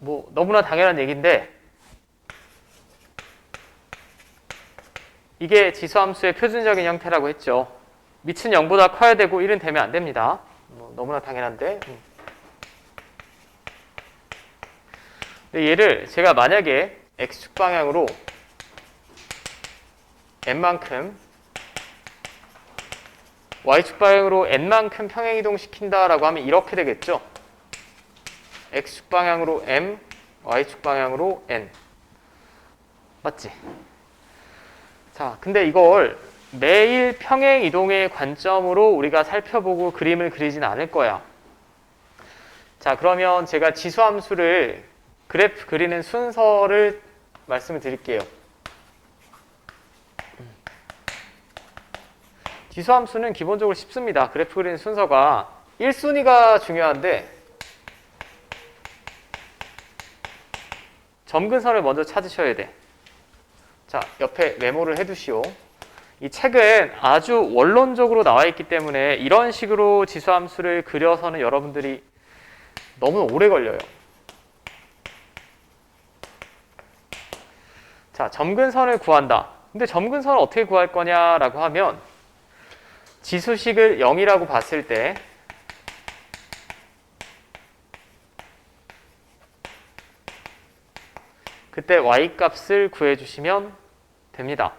뭐 너무나 당연한 얘기인데 이게 지수함수의 표준적인 형태라고 했죠. 밑은 0보다 커야 되고 1은 되면 안 됩니다. 뭐 너무나 당연한데. 근데 얘를 제가 만약에 x축 방향으로 n만큼 y축 방향으로 n만큼 평행이동 시킨다라고 하면 이렇게 되겠죠. x축 방향으로 m, y축 방향으로 n. 맞지? 자, 근데 이걸 매일 평행이동의 관점으로 우리가 살펴보고 그림을 그리진 않을 거야. 자, 그러면 제가 지수함수를 그래프 그리는 순서를 말씀을 드릴게요. 지수함수는 기본적으로 쉽습니다. 그래프 그리는 순서가 1순위가 중요한데 점근선을 먼저 찾으셔야 돼. 자, 옆에 메모를 해두시오. 이 책은 아주 원론적으로 나와 있기 때문에 이런 식으로 지수함수를 그려서는 여러분들이 너무 오래 걸려요. 자, 점근선을 구한다. 근데 점근선을 어떻게 구할 거냐라고 하면 지수식을 0이라고 봤을 때 그때 y값을 구해주시면 됩니다.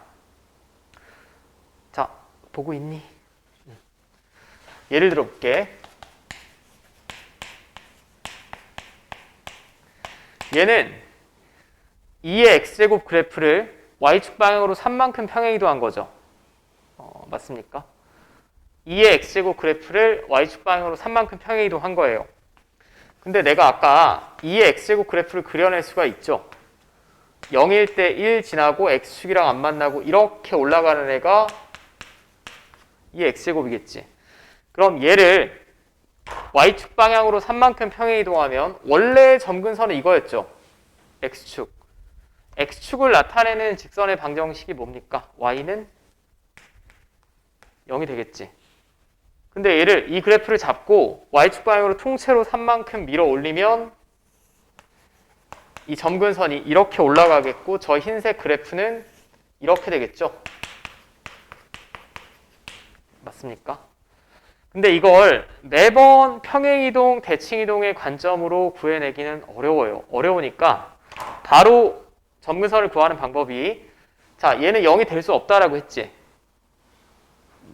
자, 보고 있니? 예를 들어 볼게. 얘는 2의 x제곱 그래프를 y축 방향으로 3만큼 평행이동한 거죠. 맞습니까? 2의 x제곱 그래프를 y축 방향으로 3만큼 평행이동한 거예요. 근데 내가 아까 2의 x제곱 그래프를 그려낼 수가 있죠. 0일 때 1 지나고 x축이랑 안 만나고 이렇게 올라가는 애가 이 x제곱이겠지. 그럼 얘를 y축 방향으로 3만큼 평행이동하면 원래 점근선은 이거였죠. x축. x축을 나타내는 직선의 방정식이 뭡니까? y는 0이 되겠지. 근데 얘를 이 그래프를 잡고 y축 방향으로 통째로 3만큼 밀어 올리면 이 점근선이 이렇게 올라가겠고 저 흰색 그래프는 이렇게 되겠죠. 맞습니까? 근데 이걸 매번 평행이동, 대칭이동의 관점으로 구해내기는 어려워요. 어려우니까 바로 점근선을 구하는 방법이 자, 얘는 0이 될 수 없다라고 했지.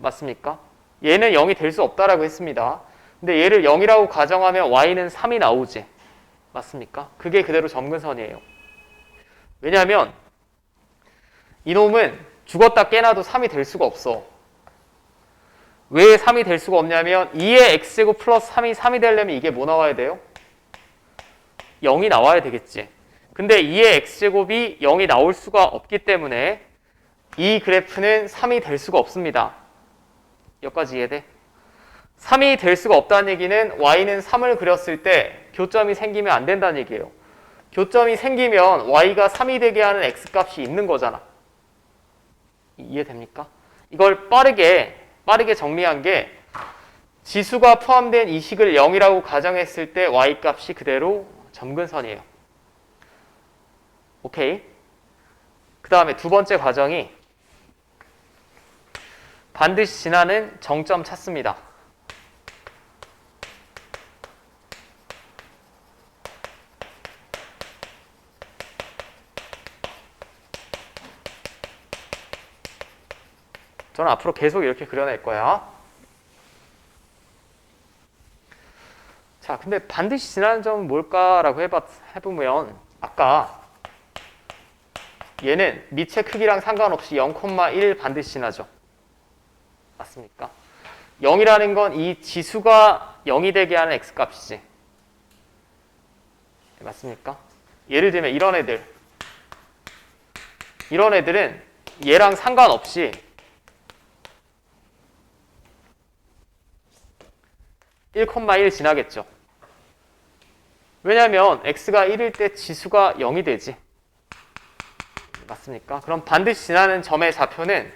맞습니까? 얘는 0이 될 수 없다라고 했습니다. 근데 얘를 0이라고 가정하면 y는 3이 나오지. 맞습니까? 그게 그대로 점근선이에요. 왜냐하면 이놈은 죽었다 깨나도 3이 될 수가 없어. 왜 3이 될 수가 없냐면 2의 x제곱 플러스 3이 되려면 이게 뭐 나와야 돼요? 0이 나와야 되겠지. 근데 2의 x제곱이 0이 나올 수가 없기 때문에 이 그래프는 3이 될 수가 없습니다. 여기까지 이해돼? 3이 될 수가 없다는 얘기는 y는 3을 그렸을 때 교점이 생기면 안 된다는 얘기예요. 교점이 생기면 y가 3이 되게 하는 x값이 있는 거잖아. 이해됩니까? 이걸 빠르게 정리한 게 지수가 포함된 이 식을 0이라고 가정했을 때 y값이 그대로 점근선이에요. 오케이? 그 다음에 두 번째 과정이 반드시 지나는 정점 찾습니다. 저는 앞으로 계속 이렇게 그려낼 거야. 자, 근데 반드시 지나는 점은 뭘까라고 해보면 아까 얘는 밑의 크기랑 상관없이 0,1 반드시 지나죠. 맞습니까? 0이라는 건 이 지수가 0이 되게 하는 x값이지. 맞습니까? 예를 들면 이런 애들은 얘랑 상관없이 1,1 지나겠죠. 왜냐하면 x가 1일 때 지수가 0이 되지. 맞습니까? 그럼 반드시 지나는 점의 좌표는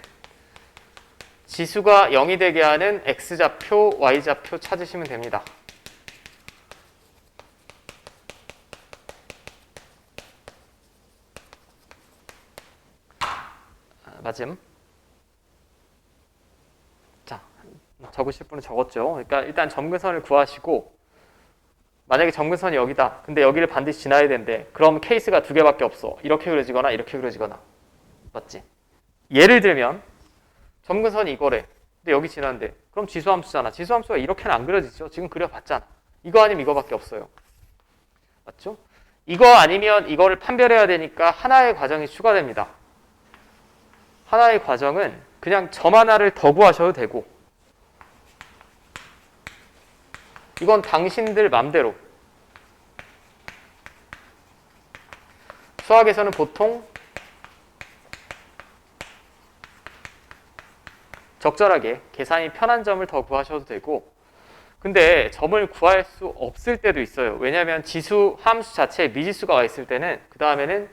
지수가 0이 되게 하는 x좌표, y좌표 찾으시면 됩니다. 맞음. 자, 적으실 분은 적었죠. 그러니까 일단 점근선을 구하시고 만약에 점근선이 여기다. 근데 여기를 반드시 지나야 되는데 그럼 케이스가 두 개밖에 없어. 이렇게 그려지거나 이렇게 그려지거나. 맞지? 예를 들면 점근선이 이거래. 근데 여기 지나는데 그럼 지수함수잖아. 지수함수가 이렇게는 안 그려지죠. 지금 그려봤잖아. 이거 아니면 이거밖에 없어요. 맞죠? 이거 아니면 이거를 판별해야 되니까 하나의 과정이 추가됩니다. 하나의 과정은 그냥 점 하나를 더 구하셔도 되고 이건 당신들 맘대로. 수학에서는 보통 적절하게 계산이 편한 점을 더 구하셔도 되고 근데 점을 구할 수 없을 때도 있어요. 왜냐하면 지수 함수 자체에 미지수가 와 있을 때는 그 다음에는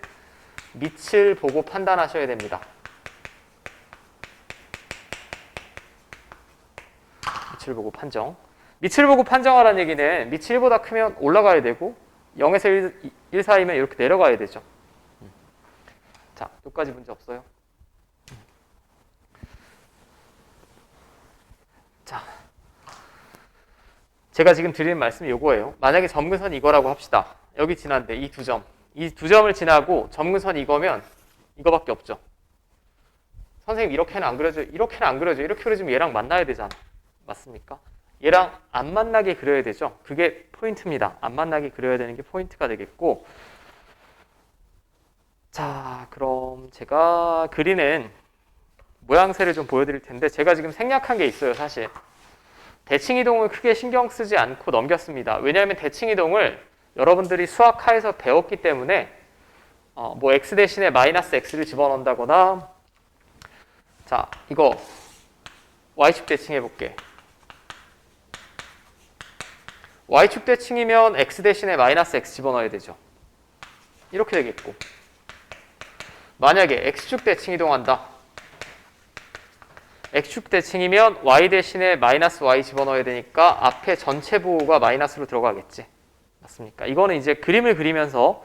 밑을 보고 판단하셔야 됩니다. 밑을 보고 판정. 밑을 보고 판정하라는 얘기는 밑이 1보다 크면 올라가야 되고 0에서 1 사이면 이렇게 내려가야 되죠. 자, 여기까지 문제 없어요. 자, 제가 지금 드리는 말씀이 요거예요. 만약에 점근선이 이거라고 합시다. 여기 지난데 이 두 점. 이 두 점을 지나고 점근선이 이거면 이거밖에 없죠. 선생님 이렇게는 안 그려져. 이렇게는 안 그려져. 이렇게 그려지면 얘랑 만나야 되잖아. 맞습니까? 얘랑 안 만나게 그려야 되죠. 그게 포인트입니다. 안 만나게 그려야 되는 게 포인트가 되겠고 자, 그럼 제가 그리는 모양새를 좀 보여드릴 텐데 제가 지금 생략한 게 있어요. 사실 대칭이동을 크게 신경 쓰지 않고 넘겼습니다. 왜냐하면 대칭이동을 여러분들이 수학하에서 배웠기 때문에 뭐 x 대신에 마이너스 x를 집어넣는다거나 자, 이거 y축 대칭 해볼게. y축 대칭이면 x 대신에 마이너스 x 집어넣어야 되죠. 이렇게 되겠고 만약에 x축 대칭 이동한다. x축 대칭이면 y 대신에 마이너스 y 집어넣어야 되니까 앞에 전체 부호가 마이너스로 들어가겠지. 맞습니까? 이거는 이제 그림을 그리면서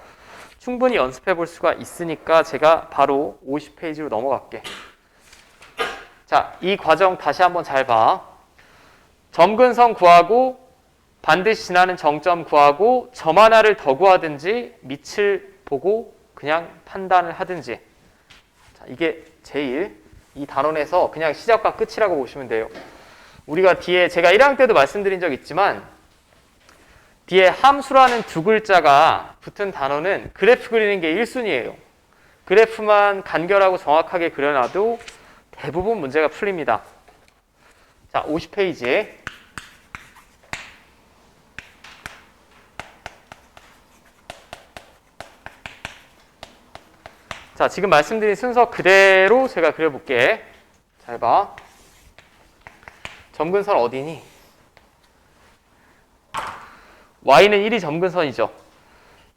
충분히 연습해 볼 수가 있으니까 제가 바로 50페이지로 넘어갈게. 자, 이 과정 다시 한번 잘 봐. 점근선 구하고 반드시 지나는 정점 구하고 점 하나를 더 구하든지 밑을 보고 그냥 판단을 하든지 자, 이게 제일 이 단원에서 그냥 시작과 끝이라고 보시면 돼요. 우리가 뒤에 제가 1학년 때도 말씀드린 적 있지만 뒤에 함수라는 두 글자가 붙은 단어는 그래프 그리는 게 1순위예요. 그래프만 간결하고 정확하게 그려놔도 대부분 문제가 풀립니다. 자, 50페이지에 자, 지금 말씀드린 순서 그대로 제가 그려볼게. 잘 봐. 점근선 어디니? y는 1이 점근선이죠.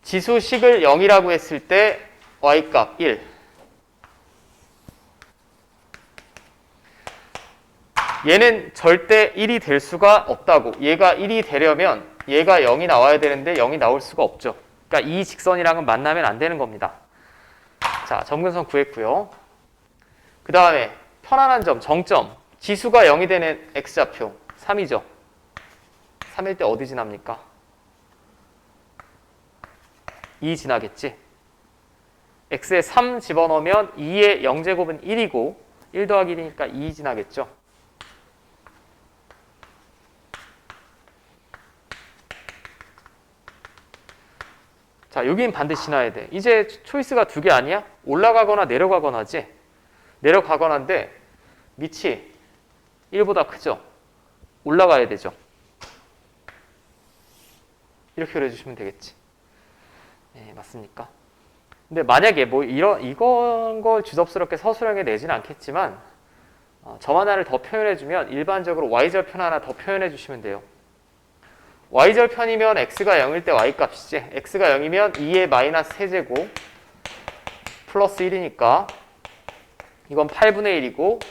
지수식을 0이라고 했을 때 y값 1. 얘는 절대 1이 될 수가 없다고. 얘가 1이 되려면 얘가 0이 나와야 되는데 0이 나올 수가 없죠. 그러니까 이 직선이랑은 만나면 안 되는 겁니다. 자, 점근선 구했고요. 그 다음에 편안한 점, 정점. 지수가 0이 되는 x좌표 3이죠. 3일 때 어디 지납니까? 2 지나겠지. x에 3 집어넣으면 2의 0제곱은 1이고 1 더하기 1이니까 2 지나겠죠. 자, 여긴 반드시 지나야 돼. 이제 초이스가 두 개 아니야? 올라가거나 내려가거나지. 내려가거나인데 밑이 1보다 크죠? 올라가야 되죠. 이렇게 그려주시면 되겠지. 네, 맞습니까? 근데 만약에 뭐 이건 걸 주접스럽게 서술형에 내지는 않겠지만 점 하나를 더 표현해주면 일반적으로 y절편 하나 더 표현해주시면 돼요. y절편이면 x가 0일 때 y값이지. x가 0이면 2의 마이너스 세제곱 플러스 1이니까 이건 8분의 1이고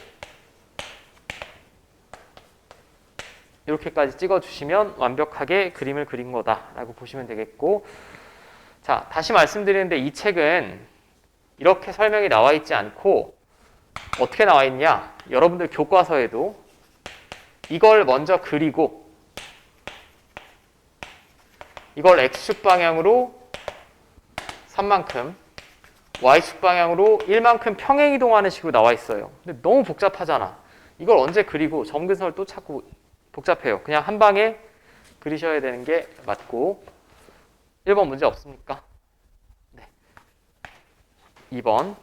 이렇게까지 찍어주시면 완벽하게 그림을 그린 거다라고 보시면 되겠고 자, 다시 말씀드리는데 이 책은 이렇게 설명이 나와 있지 않고 어떻게 나와 있냐? 여러분들 교과서에도 이걸 먼저 그리고 이걸 x축 방향으로 3만큼 y축 방향으로 1만큼 평행 이동하는 식으로 나와 있어요. 근데 너무 복잡하잖아. 이걸 언제 그리고 점근선을 또 찾고 복잡해요. 그냥 한 방에 그리셔야 되는 게 맞고 1번 문제 없습니까? 네. 2번.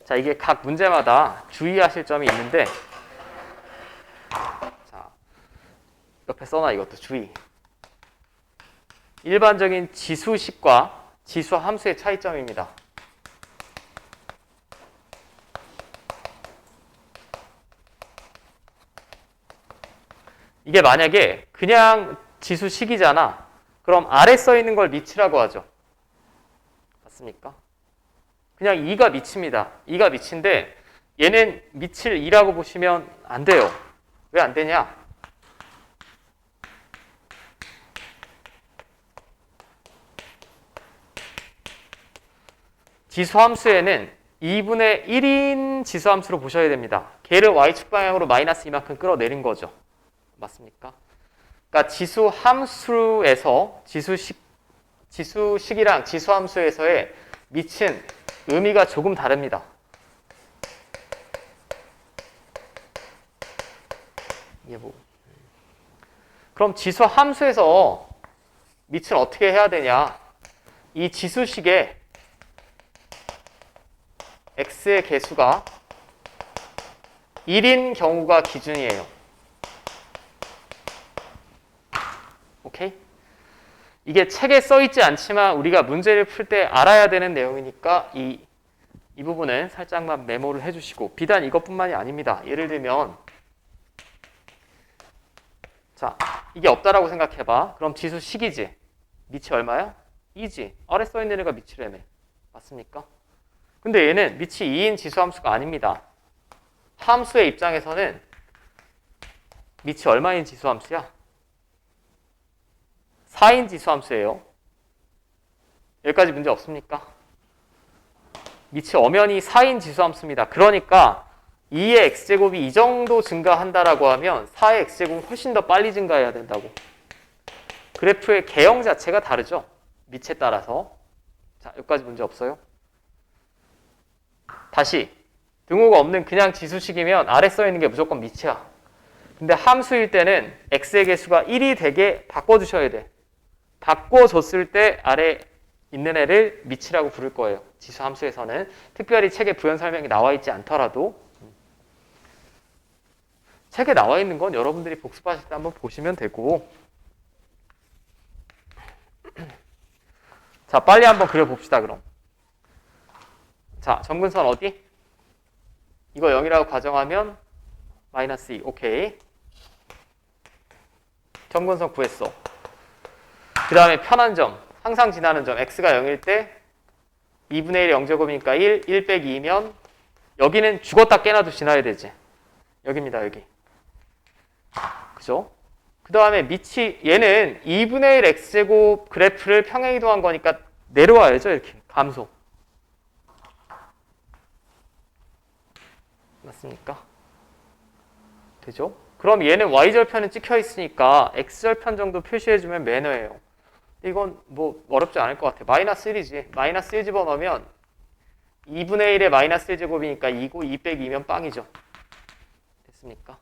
자, 이게 각 문제마다 주의하실 점이 있는데 자, 옆에 써놔 이것도 주의. 일반적인 지수식과 지수 함수의 차이점입니다. 이게 만약에 그냥 지수식이잖아. 그럼 아래 써 있는 걸 미치라고 하죠. 맞습니까? 그냥 2가 미칩니다. 2가 미친데 얘는 미칠 2라고 보시면 안 돼요. 왜 안 되냐? 지수함수에는 2분의 1인 지수함수로 보셔야 됩니다. 걔를 y축 방향으로 마이너스 이만큼 끌어내린 거죠. 맞습니까? 그러니까 지수함수에서 지수식이랑 지수함수에서의 미친 의미가 조금 다릅니다. 이게 뭐? 그럼 지수함수에서 밑은 어떻게 해야 되냐? 이 지수식에 x의 개수가 1인 경우가 기준이에요. 오케이? 이게 책에 써있지 않지만 우리가 문제를 풀 때 알아야 되는 내용이니까 이 부분은 살짝만 메모를 해주시고 비단 이것뿐만이 아닙니다. 예를 들면 자, 이게 없다라고 생각해봐. 그럼 지수식이지. 밑이 얼마야? 2지. 아래 써있는 애가 밑이라며. 맞습니까? 근데 얘는 밑이 2인 지수함수가 아닙니다. 함수의 입장에서는 밑이 얼마인 지수함수야? 4인 지수함수예요. 여기까지 문제 없습니까? 밑이 엄연히 4인 지수함수입니다. 그러니까 2의 x제곱이 이 정도 증가한다라고 하면 4의 x제곱은 훨씬 더 빨리 증가해야 된다고. 그래프의 개형 자체가 다르죠. 밑에 따라서. 자, 여기까지 문제 없어요? 다시 등호가 없는 그냥 지수식이면 아래 써있는 게 무조건 밑이야. 근데 함수일 때는 x의 개수가 1이 되게 바꿔주셔야 돼. 바꿔줬을 때 아래 있는 애를 밑이라고 부를 거예요. 지수 함수에서는. 특별히 책에 부연 설명이 나와 있지 않더라도 책에 나와 있는 건 여러분들이 복습하실 때 한번 보시면 되고 자, 빨리 한번 그려봅시다 그럼. 자, 점근선 어디? 이거 0이라고 가정하면 마이너스 2. 오케이. 점근선 구했어. 그 다음에 편한 점, 항상 지나는 점 x가 0일 때 2분의 1이 0제곱이니까 1 빼기 2면 여기는 죽었다 깨나도 지나야 되지. 여기입니다. 여기. 그죠? 그 다음에 밑이 얘는 2분의 1 x제곱 그래프를 평행이동한 거니까 내려와야죠. 이렇게 감소. 맞습니까? 되죠? 그럼 얘는 y절편은 찍혀 있으니까 x절편 정도 표시해주면 매너예요. 이건 뭐 어렵지 않을 것 같아. 마이너스 1이지. 마이너스 1 집어넣으면 2분의 1의 마이너스 1제곱이니까 2고 2 빼기 2면 빵이죠. 됐습니까?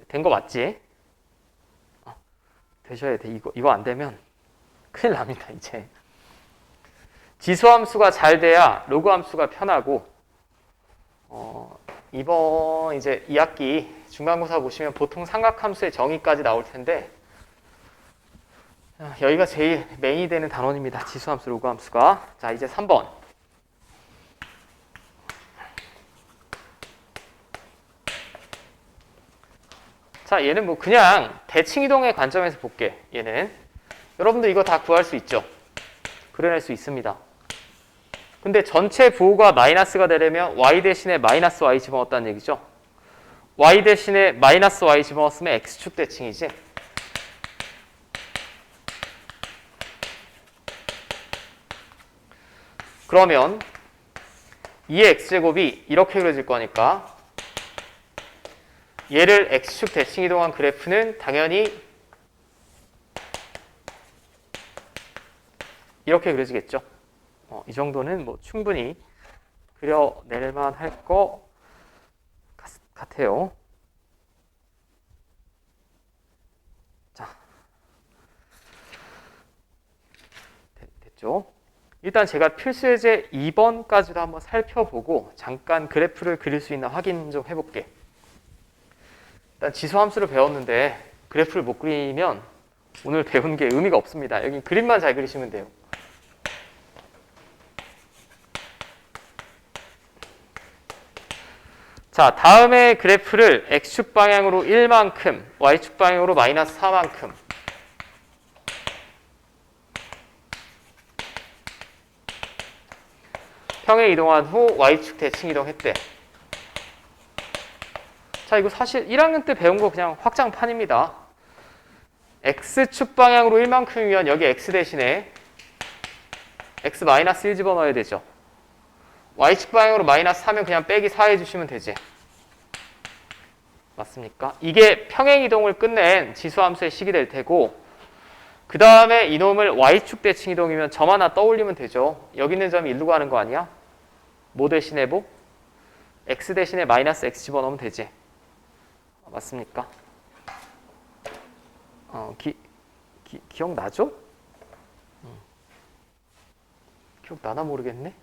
된 거 맞지? 되셔야 돼. 이거 안 되면 큰일 납니다. 이제 지수함수가 잘 돼야 로그함수가 편하고 이번 이제 2학기 중간고사 보시면 보통 삼각함수의 정의까지 나올 텐데 여기가 제일 메인이 되는 단원입니다. 지수함수, 로그함수가. 자, 이제 3번. 자, 얘는 뭐 그냥 대칭이동의 관점에서 볼게. 얘는 여러분들 이거 다 구할 수 있죠? 그려낼 수 있습니다. 근데 전체 부호가 마이너스가 되려면 y 대신에 마이너스 y 집어넣었다는 얘기죠. y 대신에 마이너스 y 집어넣었으면 x축 대칭이지. 그러면 2의 x제곱이 이렇게 그려질 거니까 얘를 x축 대칭 이동한 그래프는 당연히 이렇게 그려지겠죠. 이 정도는 뭐 충분히 그려낼만 할 것 같아요. 자, 됐죠? 일단 제가 필수예제 2번까지도 한번 살펴보고 잠깐 그래프를 그릴 수 있나 확인 좀 해볼게. 일단 지수함수를 배웠는데 그래프를 못 그리면 오늘 배운 게 의미가 없습니다. 여기 그림만 잘 그리시면 돼요. 자, 다음에 그래프를 x축 방향으로 1만큼, y축 방향으로 마이너스 4만큼 평행 이동한 후 y축 대칭 이동했대. 자, 이거 사실 1학년 때 배운 거 그냥 확장판입니다. x축 방향으로 1만큼이면 여기 x 대신에 x 마이너스 1 집어넣어야 되죠. y축 방향으로 마이너스 4면 그냥 빼기 4 해주시면 되지. 맞습니까? 이게 평행 이동을 끝낸 지수함수의 식이 될 테고, 그 다음에 이놈을 y축 대칭 이동이면 점 하나 떠올리면 되죠. 여기 있는 점이 일로 가는 거 아니야? 뭐 대신에 뭐? x 대신에 마이너스 x 집어넣으면 되지. 맞습니까? 기억나죠? 기억나나 모르겠네.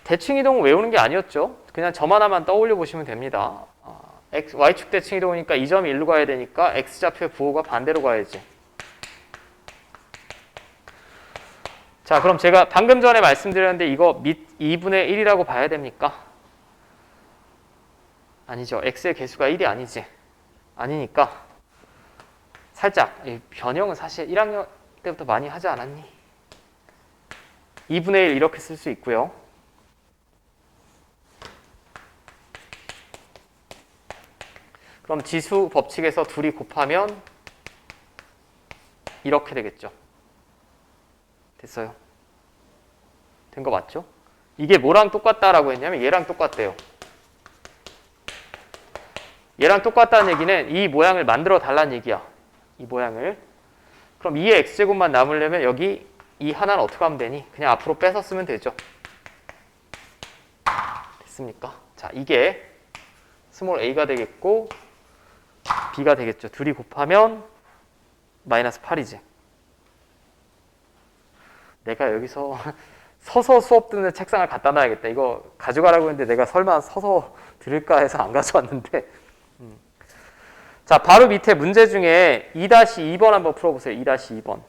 대칭 이동은 외우는 게 아니었죠. 그냥 점 하나만 떠올려 보시면 됩니다. y축 대칭 이동이니까 이 점이 일로 가야 되니까 x좌표의 부호가 반대로 가야지. 자, 그럼 제가 방금 전에 말씀드렸는데 이거 밑 2분의 1이라고 봐야 됩니까? 아니죠. x의 개수가 1이 아니지. 아니니까 살짝 변형은 사실 1학년 때부터 많이 하지 않았니? 2분의 1 이렇게 쓸 수 있고요. 그럼 지수 법칙에서 둘이 곱하면 이렇게 되겠죠. 됐어요. 된 거 맞죠? 이게 뭐랑 똑같다라고 했냐면 얘랑 똑같대요. 얘랑 똑같다는 얘기는 이 모양을 만들어 달라는 얘기야. 이 모양을. 그럼 2의 x제곱만 남으려면 여기 이 하나는 어떻게 하면 되니? 그냥 앞으로 빼서 쓰면 되죠. 됐습니까? 자, 이게 스몰 a가 되겠고 b가 되겠죠. 둘이 곱하면 마이너스 8이지. 내가 여기서 서서 수업 듣는 책상을 갖다 놔야겠다. 이거 가져가라고 했는데 내가 설마 서서 들을까 해서 안 가져왔는데. 자, 바로 밑에 문제 중에 2-2번 한번 풀어보세요. 2-2번.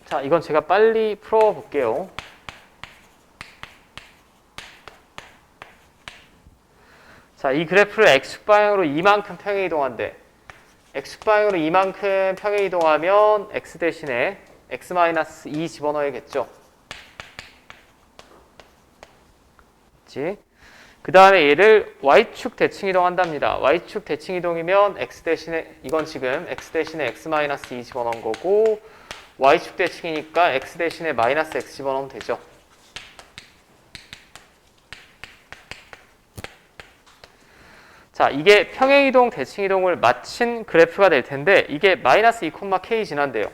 자, 이건 제가 빨리 풀어볼게요. 자, 이 그래프를 x축 방향으로 이만큼 평행 이동한대. x축 방향으로 이만큼 평행 이동하면 x 대신에 x-2 집어넣어야겠죠. 있지. 그 다음에 얘를 y축 대칭 이동한답니다. y축 대칭 이동이면 x 대신에 이건 지금 x 대신에 x-2 집어넣은 거고 y축 대칭이니까 x 대신에 마이너스 x 집어넣으면 되죠. 자, 이게 평행이동, 대칭이동을 마친 그래프가 될 텐데 이게 마이너스 2,k 지난대요.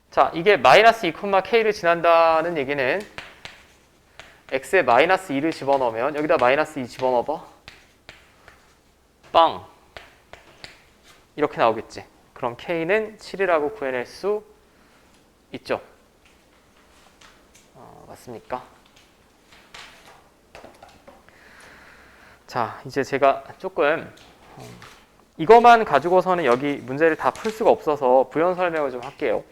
자, 이게 마이너스 2,k를 지난다는 얘기는 x에 마이너스 2를 집어넣으면 여기다 마이너스 2 집어넣어봐. 빵! 이렇게 나오겠지. 그럼 k는 7이라고 구해낼 수 있죠. 맞습니까? 자, 이제 제가 조금 이것만 가지고서는 여기 문제를 다 풀 수가 없어서 부연 설명을 좀 할게요.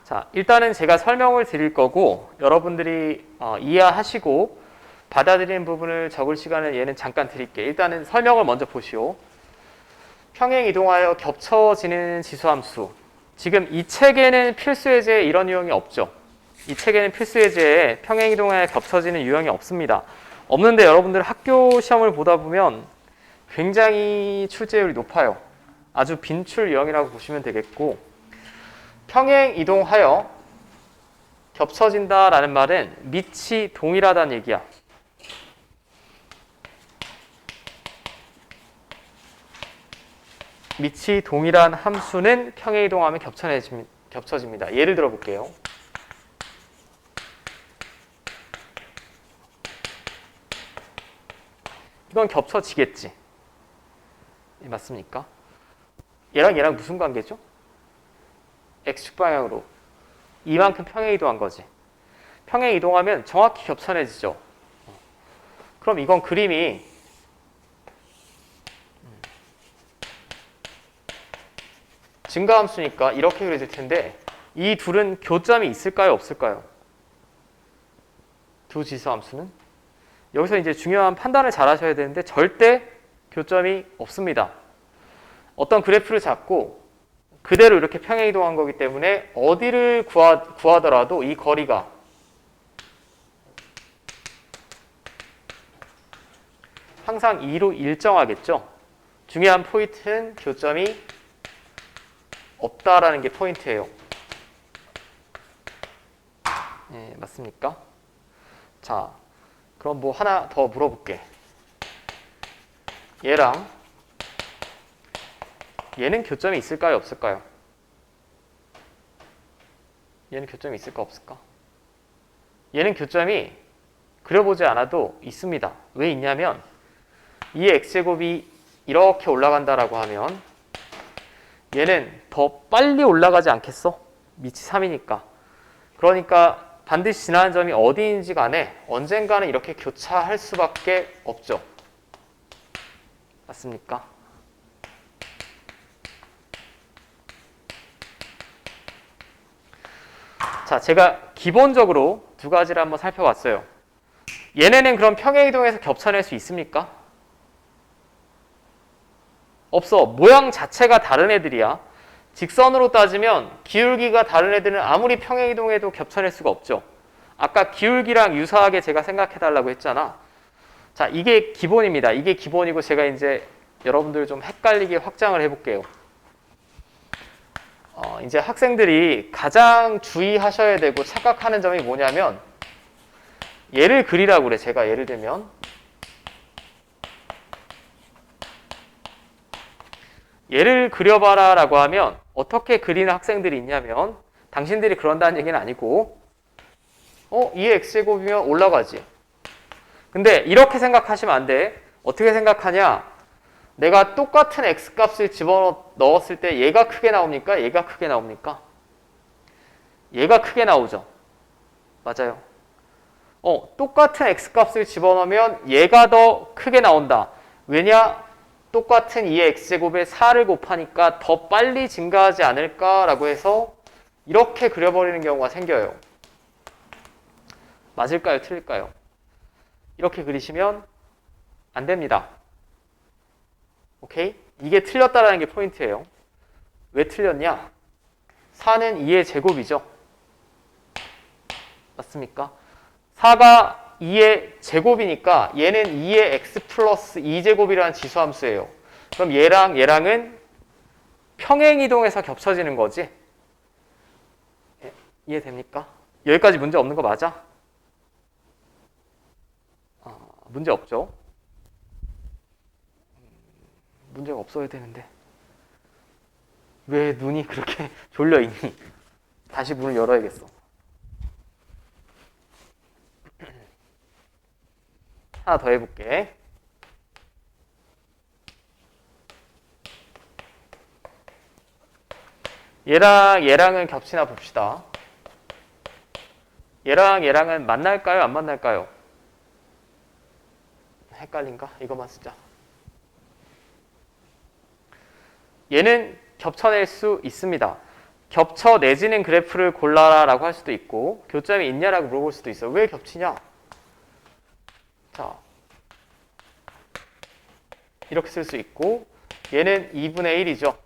자, 일단은 제가 설명을 드릴 거고 여러분들이 이해하시고 받아들이는 부분을 적을 시간을 얘는 잠깐 드릴게요. 일단은 설명을 먼저 보시오. 평행 이동하여 겹쳐지는 지수함수. 지금 이 책에는 필수 예제에 이런 유형이 없죠. 이 책에는 필수 예제에 평행 이동하여 겹쳐지는 유형이 없습니다. 없는데 여러분들 학교 시험을 보다 보면 굉장히 출제율이 높아요. 아주 빈출 유형이라고 보시면 되겠고, 평행 이동하여 겹쳐진다라는 말은 밑이 동일하다는 얘기야. 밑이 동일한 함수는 평행 이동하면 겹쳐집니다. 예를 들어 볼게요. 이건 겹쳐지겠지. 맞습니까? 얘랑 무슨 관계죠? x축 방향으로 이만큼 평행 이동한 거지. 평행 이동하면 정확히 겹쳐내지죠. 그럼 이건 그림이 증가함수니까 이렇게 그려질 텐데 이 둘은 교점이 있을까요? 없을까요? 두 지수함수는? 여기서 이제 중요한 판단을 잘 하셔야 되는데 절대 교점이 없습니다. 어떤 그래프를 잡고 그대로 이렇게 평행 이동한 거기 때문에 어디를 구하더라도 이 거리가 항상 2로 일정하겠죠. 중요한 포인트는 교점이 없다라는 게 포인트예요. 네, 맞습니까? 자, 그럼 뭐 하나 더 물어볼게. 얘는 교점이 있을까요? 없을까요? 얘는 교점이 있을까? 없을까? 얘는 교점이 그려보지 않아도 있습니다. 왜 있냐면 이 x제곱이 이렇게 올라간다라고 하면 얘는 더 빨리 올라가지 않겠어? 밑이 3이니까. 그러니까 반드시 지나는 점이 어디인지 간에 언젠가는 이렇게 교차할 수밖에 없죠. 맞습니까? 자, 제가 기본적으로 두 가지를 한번 살펴봤어요. 얘네는 그럼 평행이동에서 겹쳐낼 수 있습니까? 없어. 모양 자체가 다른 애들이야. 직선으로 따지면 기울기가 다른 애들은 아무리 평행이동해도 겹쳐낼 수가 없죠. 아까 기울기랑 유사하게 제가 생각해달라고 했잖아. 자, 이게 기본입니다. 이게 기본이고 제가 이제 여러분들 좀 헷갈리게 확장을 해볼게요. 이제 학생들이 가장 주의하셔야 되고 착각하는 점이 뭐냐면 얘를 그리라고 그래. 제가 예를 들면 얘를 그려봐라 라고 하면 어떻게 그리는 학생들이 있냐면 당신들이 그런다는 얘기는 아니고 이 x제곱이면 올라가지. 근데 이렇게 생각하시면 안 돼. 어떻게 생각하냐? 내가 똑같은 x값을 집어넣었을 때 얘가 크게 나옵니까? 얘가 크게 나옵니까? 얘가 크게 나오죠. 맞아요. 똑같은 x값을 집어넣으면 얘가 더 크게 나온다. 왜냐? 똑같은 2의 x제곱에 4를 곱하니까 더 빨리 증가하지 않을까라고 해서 이렇게 그려버리는 경우가 생겨요. 맞을까요? 틀릴까요? 이렇게 그리시면 안 됩니다. 오케이? 이게 틀렸다라는 게 포인트예요. 왜 틀렸냐? 4는 2의 제곱이죠. 맞습니까? 4가 2의 제곱이니까 얘는 2의 x 플러스 2제곱이라는 지수함수예요. 그럼 얘랑은 평행이동해서 겹쳐지는 거지? 이해됩니까? 여기까지 문제 없는 거 맞아? 문제 없죠? 문제가 없어야 되는데 왜 눈이 그렇게 졸려있니? 다시 문을 열어야겠어. 하나 더 해볼게. 얘랑은 겹치나 봅시다. 얘랑은 만날까요? 안 만날까요? 헷갈린가? 이것만 쓰자. 얘는 겹쳐낼 수 있습니다. 겹쳐내지는 그래프를 골라라 라고 할 수도 있고 교점이 있냐라고 물어볼 수도 있어요. 왜 겹치냐? 자, 이렇게 쓸 수 있고 얘는 2분의 1이죠.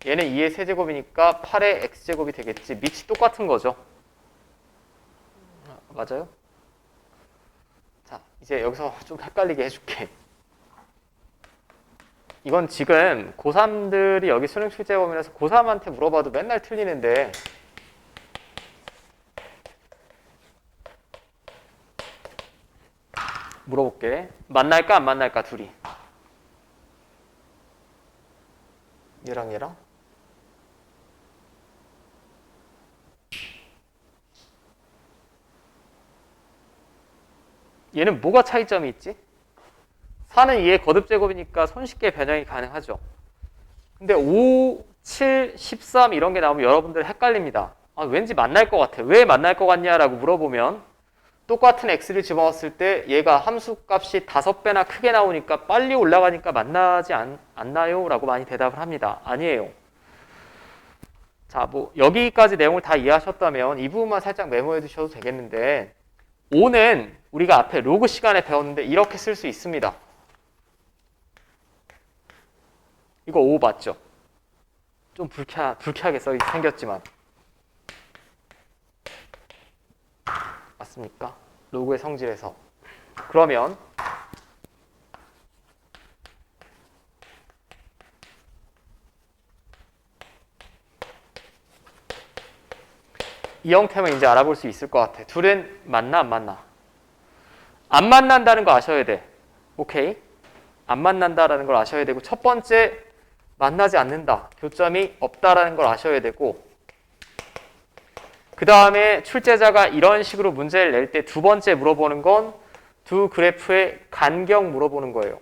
얘는 2의 세제곱이니까 8의 x제곱이 되겠지. 밑이 똑같은 거죠. 맞아요? 자, 이제 여기서 좀 헷갈리게 해줄게. 이건 지금 고3들이 여기 수능 출제범위라서 고3한테 물어봐도 맨날 틀리는데 물어볼게. 만날까 안 만날까 둘이? 얘랑 얘는 뭐가 차이점이 있지? 4는 2의 거듭제곱이니까 손쉽게 변형이 가능하죠. 근데 5, 7, 13 이런 게 나오면 여러분들 헷갈립니다. 왠지 만날 것 같아. 왜 만날 것 같냐라고 물어보면 똑같은 x를 집어넣었을 때 얘가 함수값이 5배나 크게 나오니까 빨리 올라가니까 만나지 않나요? 라고 많이 대답을 합니다. 아니에요. 자, 뭐 여기까지 내용을 다 이해하셨다면 이 부분만 살짝 메모해 두셔도 되겠는데 5는 우리가 앞에 로그 시간에 배웠는데 이렇게 쓸 수 있습니다. 이거 5 맞죠? 좀 불쾌하게 생겼지만 맞습니까? 로그의 성질에서. 그러면 이 형태만 이제 알아볼 수 있을 것 같아. 둘은 만나 안 만나? 안 만난다는 거 아셔야 돼. 오케이? 안 만난다라는 걸 아셔야 되고 첫 번째 만나지 않는다. 교점이 없다라는 걸 아셔야 되고 그 다음에 출제자가 이런 식으로 문제를 낼 때 두 번째 물어보는 건 두 그래프의 간격 물어보는 거예요.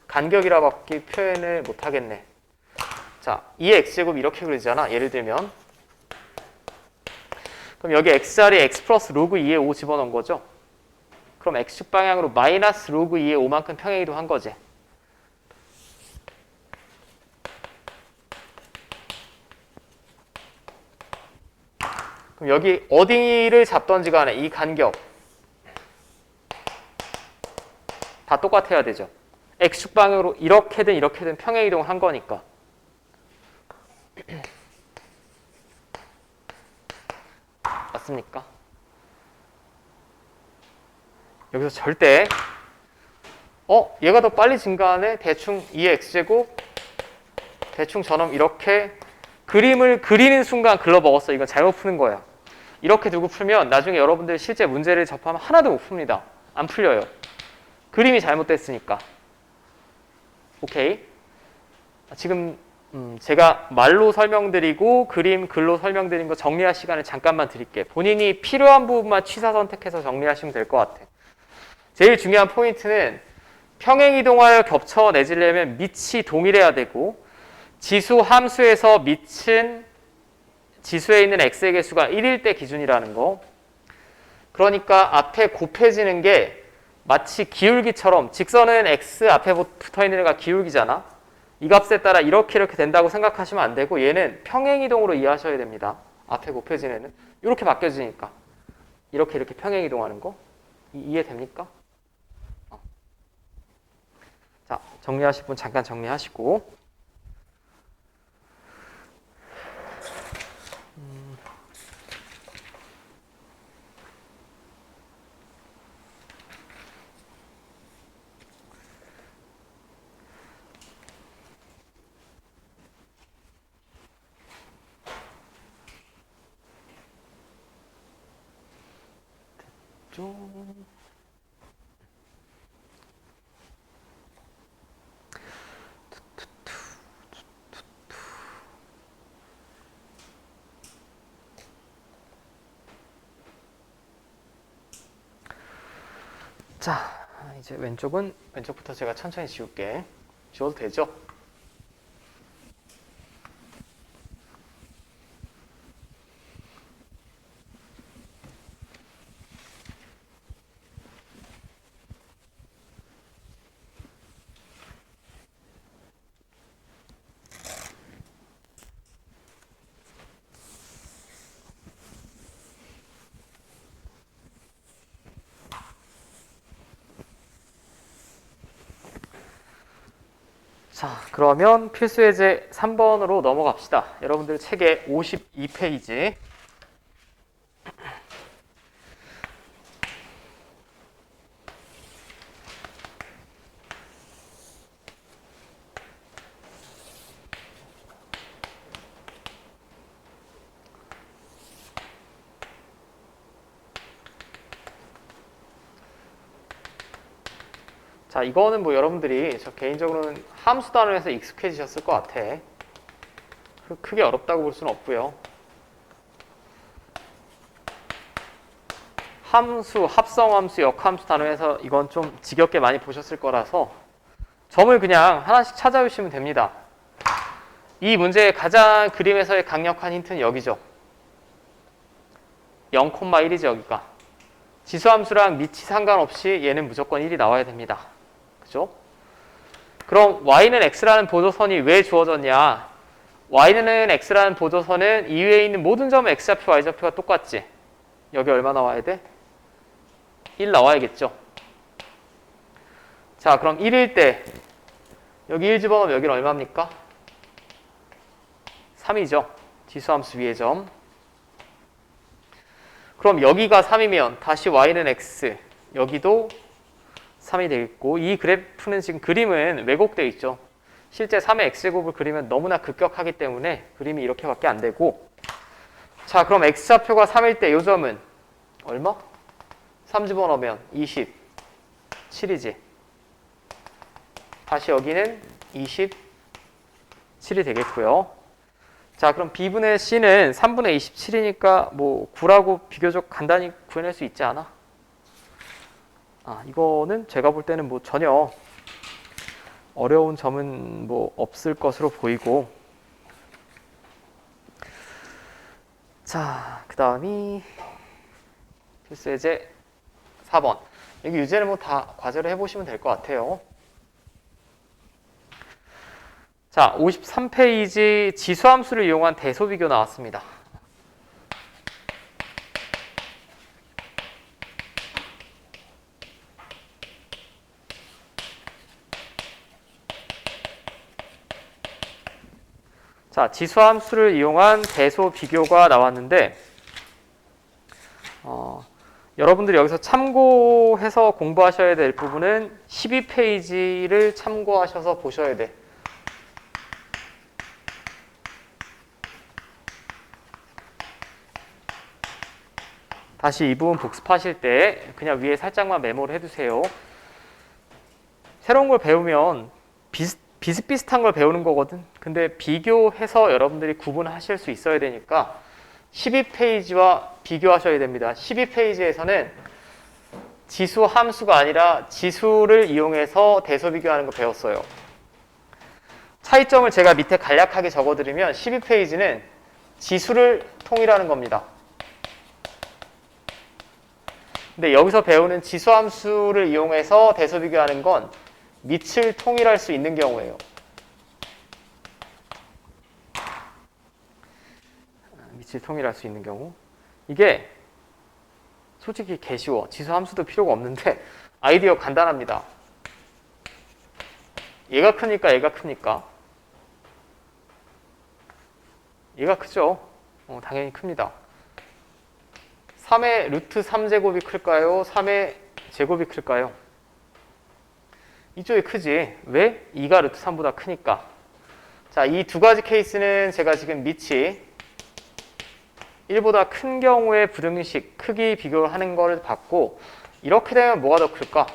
간격이라고밖에 표현을 못하겠네. 자, 2의 x제곱 이렇게 그리잖아. 예를 들면 그럼 여기 x자리에 x 플러스 로그 2의 5 집어넣은 거죠. 그럼 x축 방향으로 마이너스 로그 2의 5만큼 평행이동 한 거지. 그럼 여기 어디를 잡던지 간에 이 간격 다 똑같아야 되죠. x축 방향으로 이렇게든 평행이동을 한 거니까. 맞습니까? 여기서 절대 얘가 더 빨리 증가하네? 대충 2의 x제곱 대충 저놈 이렇게 그림을 그리는 순간 글러먹었어. 이건 잘못 푸는 거야. 이렇게 두고 풀면 나중에 여러분들 실제 문제를 접하면 하나도 못 풉니다. 안 풀려요. 그림이 잘못됐으니까. 오케이? 지금 제가 말로 설명드리고 그림, 글로 설명드린 거 정리할 시간을 잠깐만 드릴게요. 본인이 필요한 부분만 취사 선택해서 정리하시면 될 것 같아요. 제일 중요한 포인트는 평행이동하여 겹쳐내지려면 밑이 동일해야 되고 지수 함수에서 밑은 지수에 있는 x의 개수가 1일 때 기준이라는 거. 그러니까 앞에 곱해지는 게 마치 기울기처럼, 직선은 x 앞에 붙어 있는 애가 기울기잖아. 이 값에 따라 이렇게 된다고 생각하시면 안 되고, 얘는 평행이동으로 이해하셔야 됩니다. 앞에 곱해지는 애는 이렇게 바뀌어지니까 이렇게 평행이동하는 거 이해됩니까? 자, 정리하실 분 잠깐 정리하시고. 자, 이제 왼쪽부터 제가 천천히 지울게. 지워도 되죠? 자, 그러면 필수 예제 3번으로 넘어갑시다. 여러분들 책의 52페이지. 자, 이거는 뭐 여러분들이 저 개인적으로는 함수 단원에서 익숙해지셨을 것 같아. 크게 어렵다고 볼 수는 없고요. 함수, 합성함수, 역함수 단원에서 이건 좀 지겹게 많이 보셨을 거라서 점을 그냥 하나씩 찾아주시면 됩니다. 이 문제의 가장 그림에서의 강력한 힌트는 여기죠. 0,1이죠, 여기가. 지수함수랑 밑이 상관없이 얘는 무조건 1이 나와야 됩니다. 그죠? 그럼 y는 x라는 보조선이 왜 주어졌냐? y는 x라는 보조선은 이외에 있는 모든 점 x좌표, y좌표가 똑같지? 여기 얼마 나와야 돼? 1 나와야겠죠? 자, 그럼 1일 때 여기 1 집어넣으면 여기는 얼마입니까? 3이죠. 지수함수 위의 점. 그럼 여기가 3이면 다시 y는 x, 여기도 3이 되겠고, 이 그래프는 지금 그림은 왜곡되어 있죠. 실제 3의 x제곱을 그리면 너무나 급격하기 때문에 그림이 이렇게밖에 안 되고, 자, 그럼 x좌표가 3일 때 이 점은 얼마? 3 집어넣으면 27이지. 다시 여기는 27이 되겠고요. 자, 그럼 b분의 c는 3분의 27이니까 뭐 9라고 비교적 간단히 구해낼 수 있지 않아? 이거는 제가 볼 때는 뭐 전혀 어려운 점은 뭐 없을 것으로 보이고. 자, 그 다음이 필수 예제 4번. 여기 유제는 뭐 다 과제로 해보시면 될 것 같아요. 자, 53페이지 지수함수를 이용한 대소비교 나왔습니다. 자, 지수함수를 이용한 대소비교가 나왔는데, 여러분들이 여기서 참고해서 공부하셔야 될 부분은 12페이지를 참고하셔서 보셔야 돼. 다시 이 부분 복습하실 때 그냥 위에 살짝만 메모를 해두세요. 새로운 걸 배우면 비슷비슷한 걸 배우는 거거든. 근데 비교해서 여러분들이 구분하실 수 있어야 되니까 12페이지와 비교하셔야 됩니다. 12페이지에서는 지수 함수가 아니라 지수를 이용해서 대소비교하는 거 배웠어요. 차이점을 제가 밑에 간략하게 적어드리면 12페이지는 지수를 통일하는 겁니다. 근데 여기서 배우는 지수함수를 이용해서 대소 비교하는 건 밑을 통일할 수 있는 경우예요. 밑을 통일할 수 있는 경우. 이게 솔직히 개 쉬워. 지수함수도 필요가 없는데 아이디어 간단합니다. 얘가 크니까 얘가 크니까 얘가 크죠. 당연히 큽니다. 3의 루트 3제곱이 클까요? 3의 제곱이 클까요? 이쪽이 크지. 왜? 2가 루트 3보다 크니까. 자, 이 두 가지 케이스는 제가 지금 밑이 1보다 큰 경우의 부등식 크기 비교를 하는 거를 봤고, 이렇게 되면 뭐가 더 클까?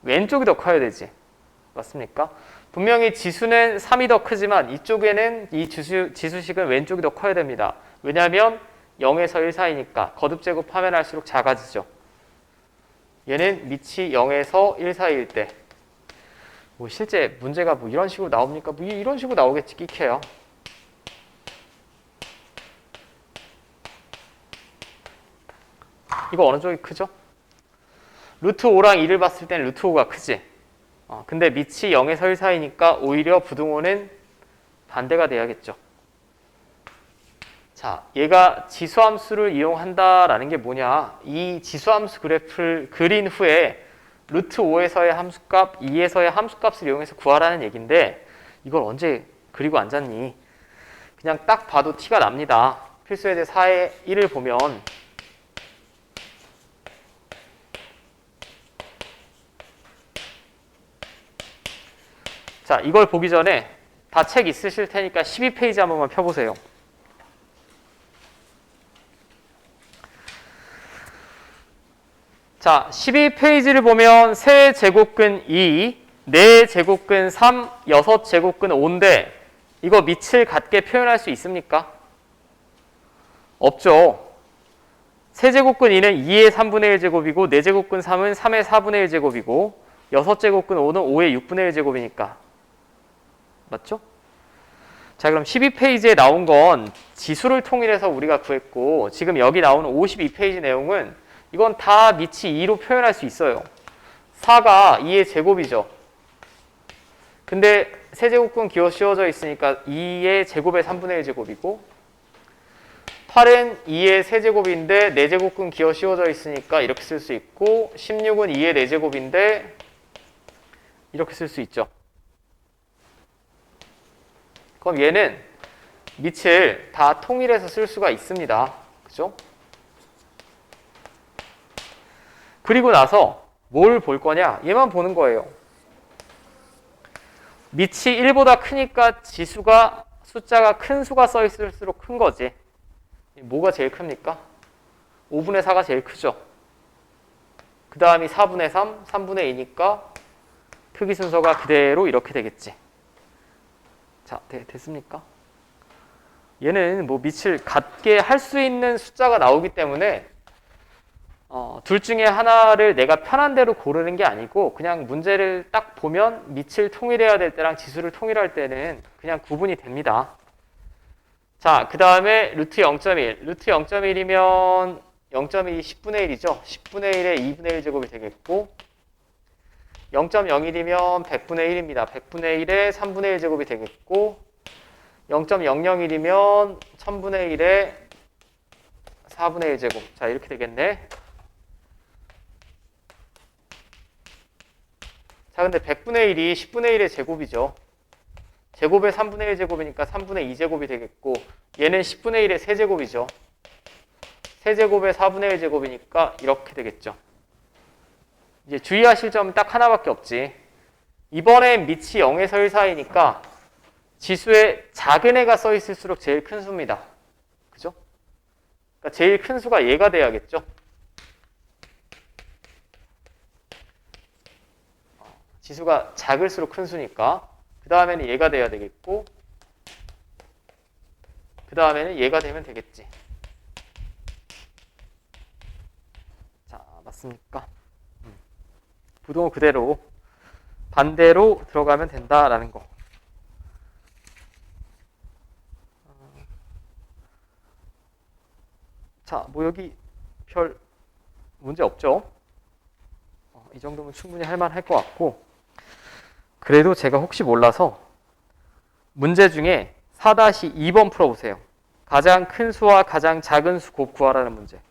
왼쪽이 더 커야 되지. 맞습니까? 분명히 지수는 3이 더 크지만 이쪽에는 이 지수식은 왼쪽이 더 커야 됩니다. 왜냐하면 0에서 1 사이니까 거듭 제곱하면 할수록 작아지죠. 얘는 밑이 0에서 1 사이일 때 뭐 실제 문제가 뭐 이런 식으로 나옵니까? 뭐 이런 식으로 나오겠지. 끼케요. 이거 어느 쪽이 크죠? 루트 5랑 2를 봤을 때는 루트 5가 크지. 근데 밑이 0에서 1 사이니까 오히려 부등호는 반대가 돼야겠죠. 자, 얘가 지수함수를 이용한다라는 게 뭐냐? 이 지수함수 그래프를 그린 후에 루트 5에서의 함수값, 2에서의 함수값을 이용해서 구하라는 얘기인데 이걸 언제 그리고 앉았니? 그냥 딱 봐도 티가 납니다. 필수예제 4의 1을 보면 자, 이걸 보기 전에 다 책 있으실 테니까 12페이지 한 번만 펴보세요. 자, 12페이지를 보면 세 제곱근 2, 네 제곱근 3, 여섯 제곱근 5인데 이거 밑을 같게 표현할 수 있습니까? 없죠. 세 제곱근 2는 2의 3분의 1 제곱이고 네 제곱근 3은 3의 4분의 1 제곱이고 여섯 제곱근 5는 5의 6분의 1 제곱이니까. 맞죠? 자, 그럼 12페이지에 나온 건 지수를 통일해서 우리가 구했고 지금 여기 나오는 52페이지 내용은 이건 다 밑이 2로 표현할 수 있어요. 4가 2의 제곱이죠. 근데 세제곱근 기호 씌워져 있으니까 2의 제곱의 3분의 1 제곱이고 8은 2의 세제곱인데 4제곱근 기호 씌워져 있으니까 이렇게 쓸 수 있고 16은 2의 4제곱인데 이렇게 쓸 수 있죠. 그럼 얘는 밑을 다 통일해서 쓸 수가 있습니다. 그죠? 그리고 나서 뭘 볼 거냐? 얘만 보는 거예요. 밑이 1보다 크니까 지수가 숫자가 큰 수가 써 있을수록 큰 거지. 뭐가 제일 큽니까? 5분의 4가 제일 크죠. 그 다음이 4분의 3, 3분의 2니까 크기 순서가 그대로 이렇게 되겠지. 자, 됐습니까? 얘는 뭐 밑을 같게 할 수 있는 숫자가 나오기 때문에 둘 중에 하나를 내가 편한 대로 고르는 게 아니고 그냥 문제를 딱 보면 밑을 통일해야 될 때랑 지수를 통일할 때는 그냥 구분이 됩니다. 자, 그 다음에 루트 0.1. 루트 0.1이면 0.1이 10분의 1이죠. 10분의 1에 2분의 1 제곱이 되겠고 0.01이면 100분의 1입니다. 100분의 1에 3분의 1 제곱이 되겠고 0.001이면 1000분의 1에 4분의 1 제곱. 자, 이렇게 되겠네. 자, 근데 100분의 1이 10분의 1의 제곱이죠. 제곱의 3분의 1 제곱이니까 3분의 2 제곱이 되겠고 얘는 10분의 1의 세제곱이죠. 세제곱의 4분의 1 제곱이니까 이렇게 되겠죠. 이제 주의하실 점은 딱 하나밖에 없지. 이번엔 밑이 0에서 1 사이니까 지수에 작은 애가 써 있을수록 제일 큰 수입니다. 그죠? 그러니까 제일 큰 수가 얘가 돼야겠죠. 지수가 작을수록 큰 수니까 그 다음에는 얘가 돼야 되겠고 그 다음에는 얘가 되면 되겠지. 자, 맞습니까? 부등호 그대로 반대로 들어가면 된다라는 거. 자, 뭐 여기 별 문제 없죠? 이 정도면 충분히 할만할 것 같고, 그래도 제가 혹시 몰라서 문제 중에 4-2번 풀어보세요. 가장 큰 수와 가장 작은 수 곱 구하라는 문제.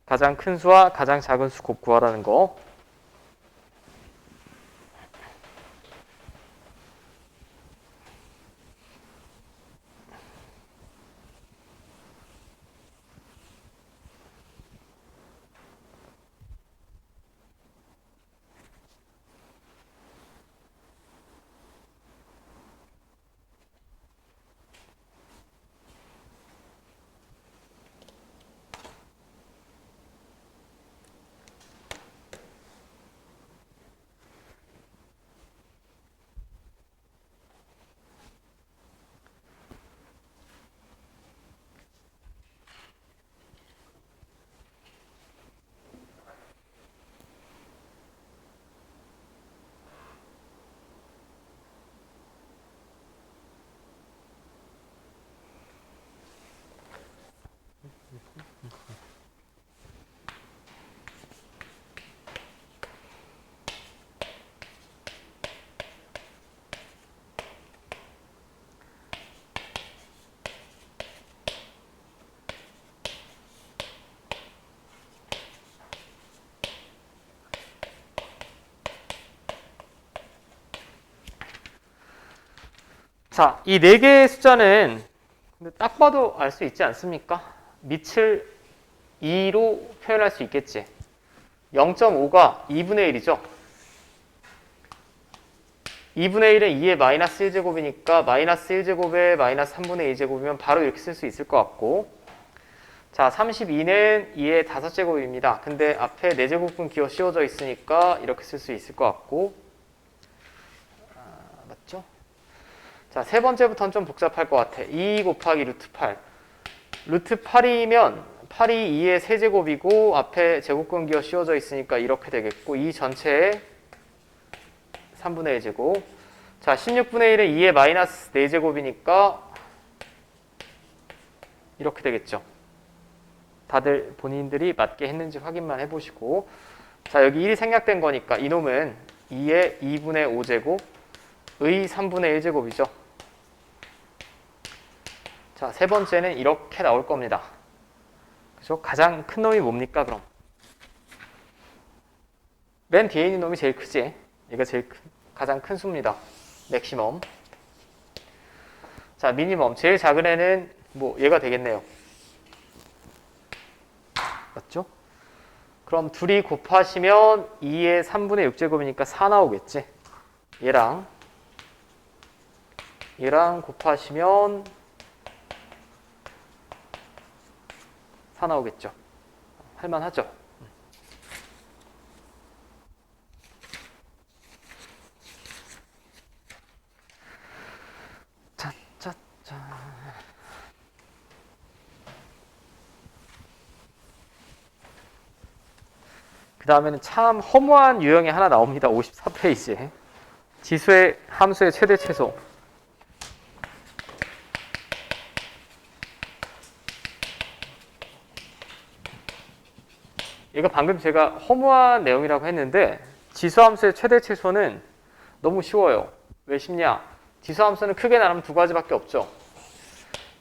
가장 큰 수와 가장 작은 수 곱 구하라는 거. 자, 이 네 개의 숫자는 근데 딱 봐도 알 수 있지 않습니까? 밑을 2로 표현할 수 있겠지. 0.5가 2분의 1이죠. 2분의 1은 2의 마이너스 1제곱이니까 마이너스 1제곱에 마이너스 3분의 2제곱이면 바로 이렇게 쓸 수 있을 것 같고, 자, 32는 2의 5제곱입니다. 근데 앞에 4제곱분 기어 씌워져 있으니까 이렇게 쓸 수 있을 것 같고, 맞죠? 자, 세 번째부터는 좀 복잡할 것 같아. 2 곱하기 루트 8. 루트 8이면 8이 2의 세제곱이고 앞에 제곱근 기어 씌워져 있으니까 이렇게 되겠고, 이 전체에 3분의 1제곱. 자, 16분의 1은 2의 마이너스 4제곱이니까 이렇게 되겠죠. 다들 본인들이 맞게 했는지 확인만 해보시고, 자, 여기 1이 생략된 거니까 이놈은 2의 2분의 5제곱 의 3분의 1제곱이죠. 자, 세 번째는 이렇게 나올 겁니다. 그죠? 가장 큰 놈이 뭡니까, 그럼? 맨 뒤에 있는 놈이 제일 크지. 얘가 제일 가장 큰 수입니다. 맥시멈. 자, 미니멈. 제일 작은 애는 뭐 얘가 되겠네요. 맞죠? 그럼 둘이 곱하시면 2의 3분의 6제곱이니까 4 나오겠지. 얘랑 곱하시면 4 나오겠죠. 할만하죠. 짜짜짜. 그 다음에는 참 허무한 유형이 하나 나옵니다. 54페이지에. 지수의 함수의 최대 최소. 이거 방금 제가 허무한 내용이라고 했는데 지수함수의 최대 최소는 너무 쉬워요. 왜 쉽냐? 지수함수는 크게 나누면 두 가지밖에 없죠.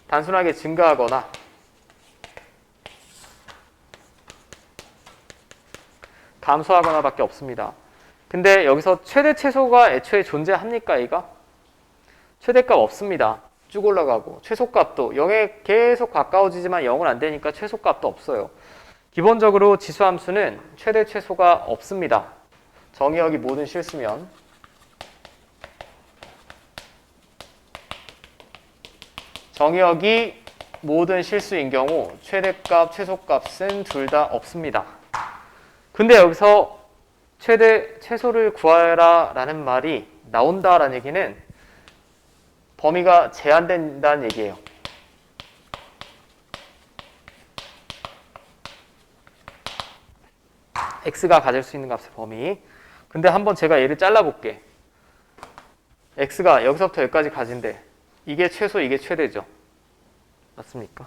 단순하게 증가하거나 감소하거나 밖에 없습니다. 근데 여기서 최대 최소가 애초에 존재합니까, 얘가? 최대값 없습니다. 쭉 올라가고 최소값도 0에 계속 가까워지지만 0은 안 되니까 최소값도 없어요. 기본적으로 지수함수는 최대 최소가 없습니다. 정의역이 모든 실수면. 정의역이 모든 실수인 경우 최대값, 최소값은 둘 다 없습니다. 근데 여기서 최대 최소를 구하라 라는 말이 나온다라는 얘기는 범위가 제한된다는 얘기예요. x가 가질 수 있는 값의 범위. 근데 한번 제가 얘를 잘라볼게. x가 여기서부터 여기까지 가진대. 이게 최소, 이게 최대죠. 맞습니까?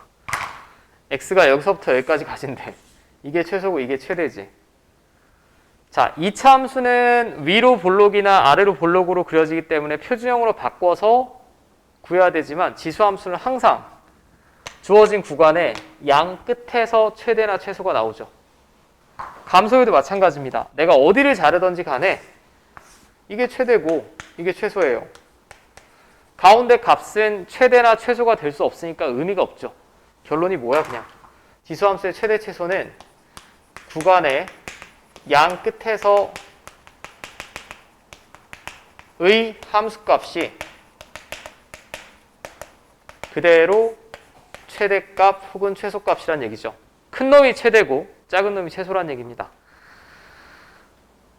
x가 여기서부터 여기까지 가진대. 이게 최소고 이게 최대지. 자, 2차 함수는 위로 볼록이나 아래로 볼록으로 그려지기 때문에 표준형으로 바꿔서 구해야 되지만 지수 함수는 항상 주어진 구간에 양 끝에서 최대나 최소가 나오죠. 감소에도 마찬가지입니다. 내가 어디를 자르든지 간에 이게 최대고 이게 최소예요. 가운데 값은 최대나 최소가 될 수 없으니까 의미가 없죠. 결론이 뭐야 그냥. 지수함수의 최대 최소는 구간의 양 끝에서 의 함수값이 그대로 최대값 혹은 최소값이란 얘기죠. 큰 놈이 최대고 작은 놈이 최소란 얘기입니다.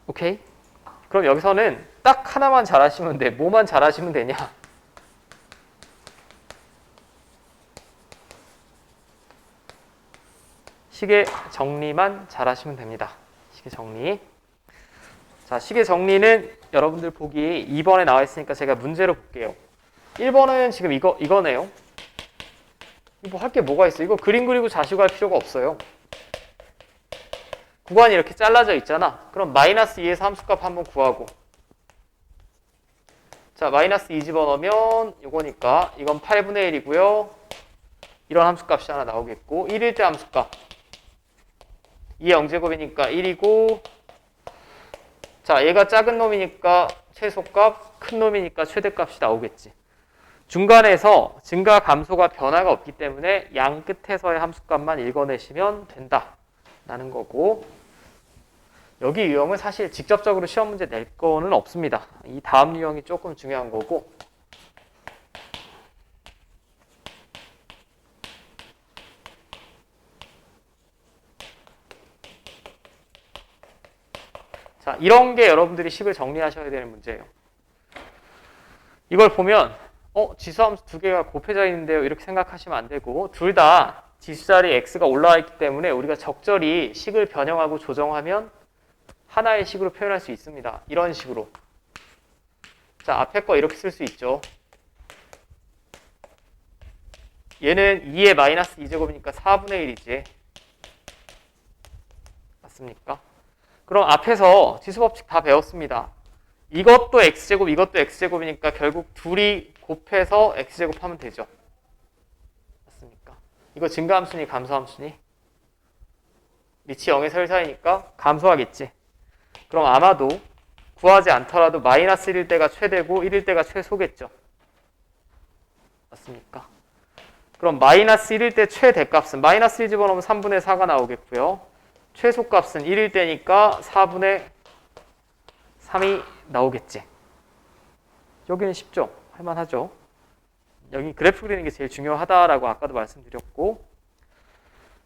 오케이? 그럼 여기서는 딱 하나만 잘하시면 돼. 뭐만 잘하시면 되냐? 식의 정리만 잘하시면 됩니다. 식의 정리. 자, 식의 정리는 여러분들 보기 2번에 나와 있으니까 제가 문제로 볼게요. 1번은 지금 이거네요. 이거 할 게 뭐가 있어? 이거 그림 그리고 자시고 할 필요가 없어요. 구간이 이렇게 잘라져 있잖아. 그럼 마이너스 2에서 함수값 한번 구하고. 자, 마이너스 2 집어넣으면 이거니까 이건 8분의 1이고요. 이런 함수값이 하나 나오겠고 1일 때 함수값. 2의 0제곱이니까 1이고 자, 얘가 작은 놈이니까 최소값, 큰 놈이니까 최대값이 나오겠지. 중간에서 증가 감소가 변화가 없기 때문에 양 끝에서의 함수값만 읽어내시면 된다 라는 거고 여기 유형은 사실 직접적으로 시험 문제 낼 거는 없습니다. 이 다음 유형이 조금 중요한 거고 자, 이런 게 여러분들이 식을 정리하셔야 되는 문제예요. 이걸 보면 지수함수 두 개가 곱해져 있는데요. 이렇게 생각하시면 안 되고 둘 다 지수자리 x가 올라와 있기 때문에 우리가 적절히 식을 변형하고 조정하면 하나의 식으로 표현할 수 있습니다. 이런 식으로. 자, 앞에 거 이렇게 쓸 수 있죠. 얘는 2의 마이너스 2제곱이니까 4분의 1이지. 맞습니까? 그럼 앞에서 지수법칙 다 배웠습니다. 이것도 x제곱, 이것도 x제곱이니까 결국 둘이 곱해서 x제곱 하면 되죠. 맞습니까? 이거 증가함수니 감소함수니? 밑이 0에서 1 사이니까 감소하겠지. 그럼 아마도 구하지 않더라도 마이너스 1일 때가 최대고 1일 때가 최소겠죠. 맞습니까? 그럼 마이너스 1일 때 최대값은 마이너스 1 집어넣으면 3분의 4가 나오겠고요. 최소값은 1일 때니까 4분의 3이 나오겠지. 여기는 쉽죠? 할만하죠? 여기 그래프 그리는 게 제일 중요하다라고 아까도 말씀드렸고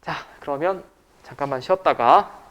자, 그러면 잠깐만 쉬었다가